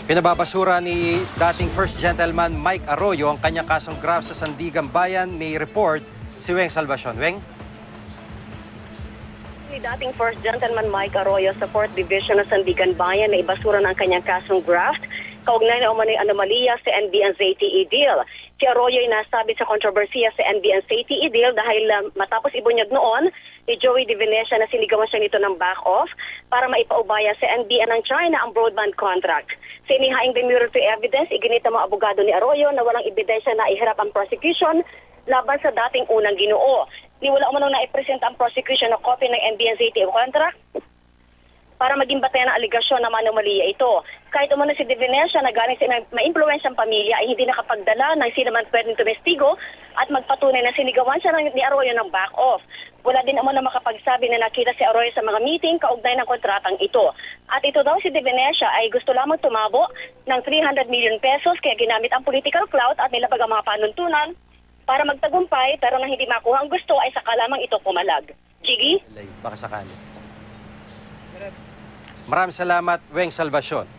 Pinababasura ni dating First Gentleman Mike Arroyo ang kanyang kasong graft sa Sandigan Bayan. May report si Weng Salvacion. Weng? Ni dating First Gentleman Mike Arroyo sa 4th Division ng Sandigan Bayan na ibasura ng kanyang kasong graft kaugnay na umano'y anomalya sa NBN-ZTE deal. Si Arroyo ay nasabi sa kontrobersiya sa NBN-ZTE deal dahil matapos ibunyag noon ni Joey De Venecia na sinigawan siya nito ng back-off para maipaubaya sa NBN ng China ang broadband contract. Sa inihaing demurrer to evidence, iginita mga abogado ni Arroyo na walang ebidensya na iharap ang prosecution laban sa dating unang Ginoo. Ni wala umanong na-present ang prosecution na copy ng NBN-ZTE contract para maging batayan ng aligasyon na anomalya ito. Kahit umano si De Venecia na galing sa ma-influensyang pamilya ay hindi nakapagdala ng sino man pwedeng tumestigo at magpatunay na sinigawan siya ni Arroyo ng back-off. Wala din umano makapagsabi na nakita si Arroyo sa mga meeting kaugnay ng kontratang ito. At ito daw si De Venecia ay gusto lamang tumabo ng 300 million pesos kaya ginamit ang political clout at nilabag ang mga panuntunan para magtagumpay pero nang hindi makuha ang gusto ay saka lamang ito pumalag. Jiggy? Baka sakali. Maraming salamat, Weng Salvacion.